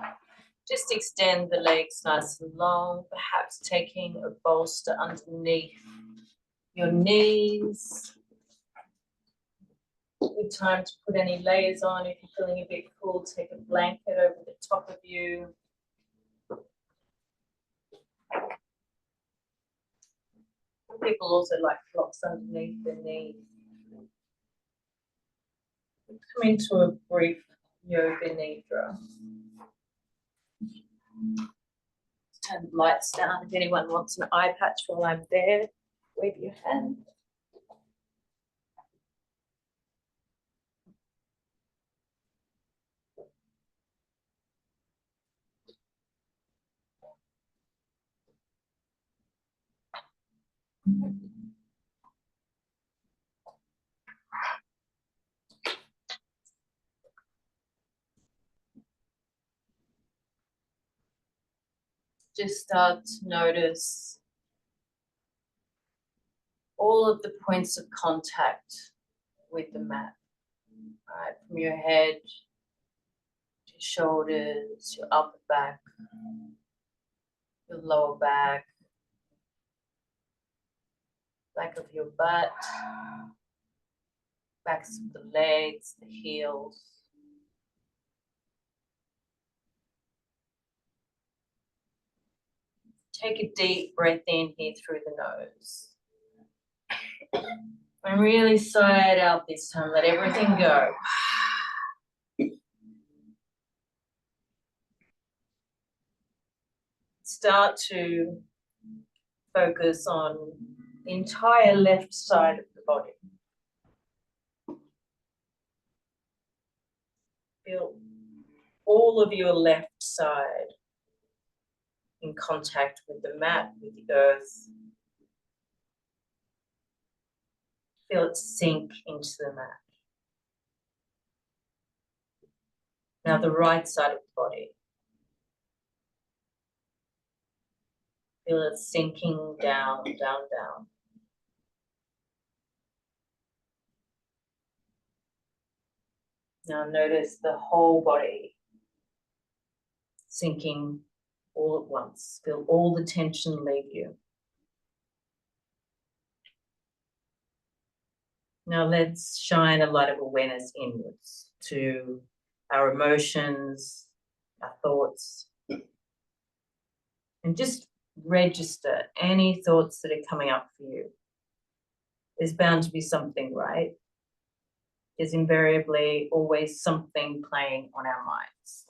A: Just extend the legs nice and long, perhaps taking a bolster underneath your knees. Good time to put any layers on. If you're feeling a bit cool, take a blanket over the top of you. Some people also like blocks underneath their knees. Come into a brief yoga nidra. Turn the lights down. If anyone wants an eye patch while I'm there, wave your hand. Just start to notice all of the points of contact with the mat. Right, from your head to your shoulders, your upper back, your lower back, back of your butt, backs of the legs, the heels. Take a deep breath in here through the nose. And really sigh it out this time. Let everything go. Start to focus on the entire left side of the body. Feel all of your left side in contact with the mat, with the earth. Feel it sink into the mat. Now the right side of the body. Feel it sinking down, down, down. Now notice the whole body sinking all at once. Feel all the tension leave you. Now let's shine a light of awareness inwards to our emotions, our thoughts, and just register any thoughts that are coming up for you. There's bound to be something, right? There's invariably always something playing on our minds.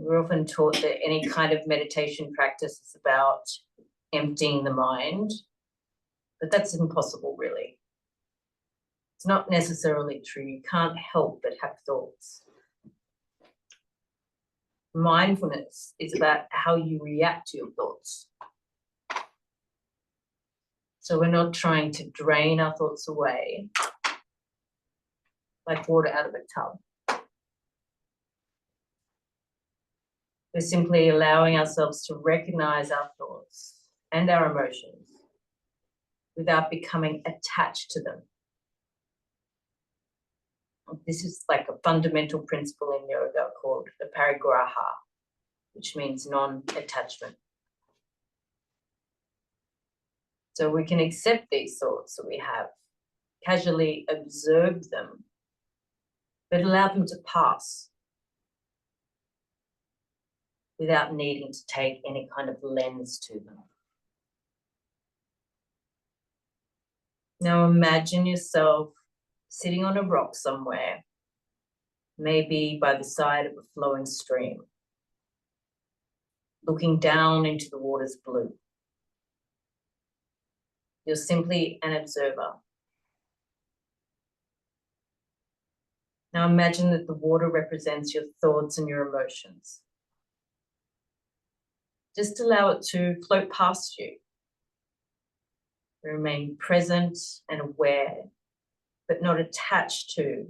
A: We're often taught that any kind of meditation practice is about emptying the mind, but that's impossible, really. It's not necessarily true. You can't help but have thoughts. Mindfulness is about how you react to your thoughts. So we're not trying to drain our thoughts away like water out of a tub. We're simply allowing ourselves to recognize our thoughts and our emotions without becoming attached to them. This is like a fundamental principle in yoga called the parigraha, which means non-attachment.
B: So we can accept these thoughts that we have, casually observe them, but allow them to pass without needing to take any kind of lens to them. Now imagine yourself sitting on a rock somewhere, maybe by the side of a flowing stream, looking down into the water's blue. You're simply an observer. Now imagine that the water represents your thoughts and your emotions. Just allow it to float past you. Remain present and aware, but not attached to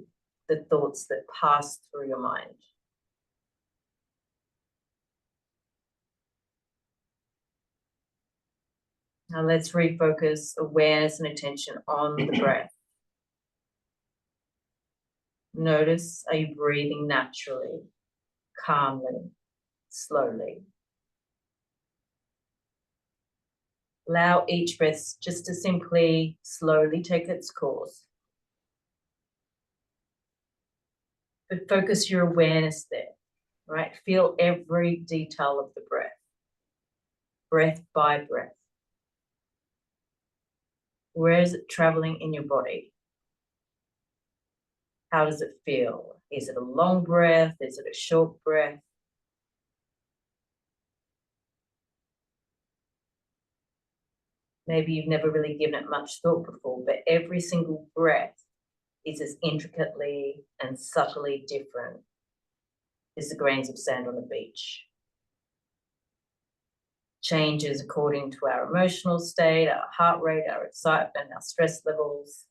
B: the thoughts that pass through your mind. Now let's refocus awareness and attention on the breath. Notice, are you breathing naturally, calmly, slowly? Allow each breath just to simply, slowly take its course. But focus your awareness there, right? Feel every detail of the breath, breath by breath. Where is it traveling in your body? How does it feel? Is it a long breath? Is it a short breath? Maybe you've never really given it much thought before, but every single breath is as intricately and subtly different as the grains of sand on the beach. Changes according to our emotional state, our heart rate, our excitement, our stress levels.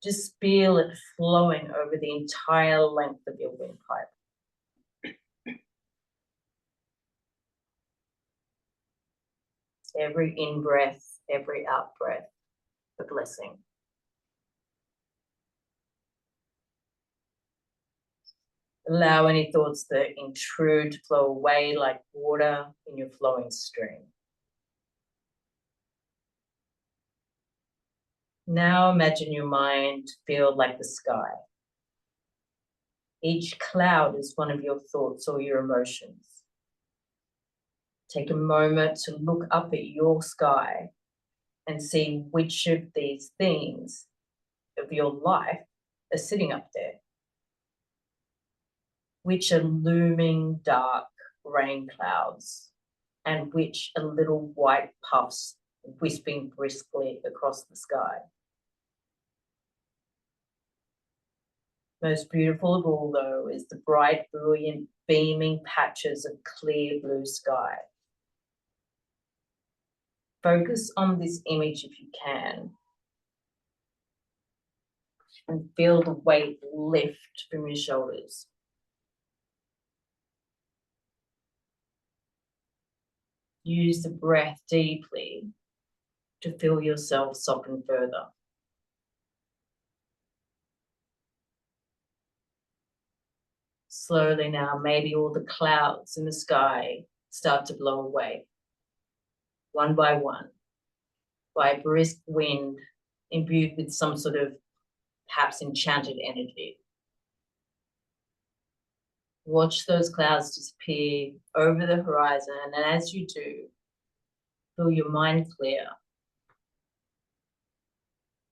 B: Just feel it flowing over the entire length of your windpipe. Every in-breath, every out-breath, a blessing. Allow any thoughts that intrude to flow away like water in your flowing stream. Now imagine your mind feel like the sky. Each cloud is one of your thoughts or your emotions. Take a moment to look up at your sky and see which of these themes of your life are sitting up there. Which are looming dark rain clouds and which are little white puffs wisping briskly across the sky. Most beautiful of all, though, is the bright, brilliant, beaming patches of clear blue sky. Focus on this image if you can, and feel the weight lift from your shoulders. Use the breath deeply to feel yourself soften further. Slowly now, maybe all the clouds in the sky start to blow away, one by a brisk wind imbued with some sort of perhaps enchanted energy. Watch those clouds disappear over the horizon, and as you do, feel your mind clear.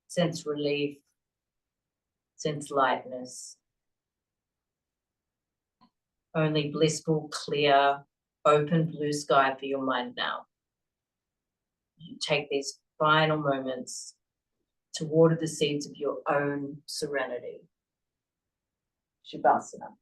B: Sense relief, sense lightness. Only blissful, clear, open blue sky for your mind now. You take these final moments to water the seeds of your own serenity. Shavasana.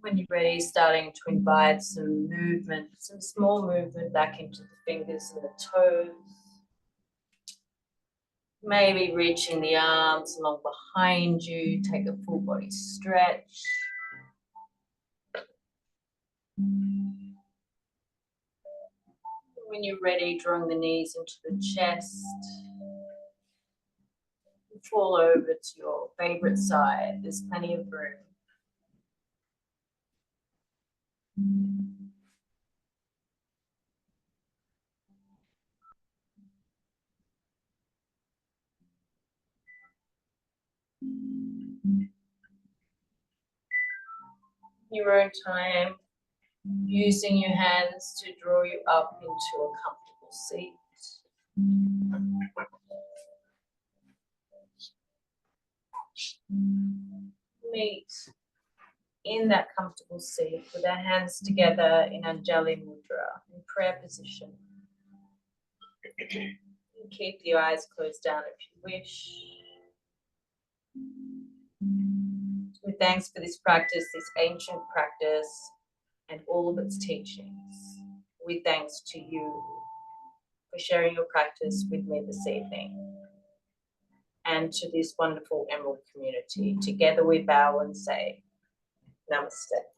B: When you're ready, starting to invite some movement, some small movement back into the fingers and the toes. Maybe reaching the arms along behind you, take a full body stretch. When you're ready, drawing the knees into the chest. Fall over to your favorite side, there's plenty of room. Your own time, using your hands to draw you up into a comfortable seat. Meet in that comfortable seat with our hands together in Anjali Mudra, in prayer position. Keep the eyes closed down if you wish. With thanks for this practice, this ancient practice, and all of its teachings. With thanks to you for sharing your practice with me this evening. And to this wonderful Emerald community. Together we bow and say, Namaste.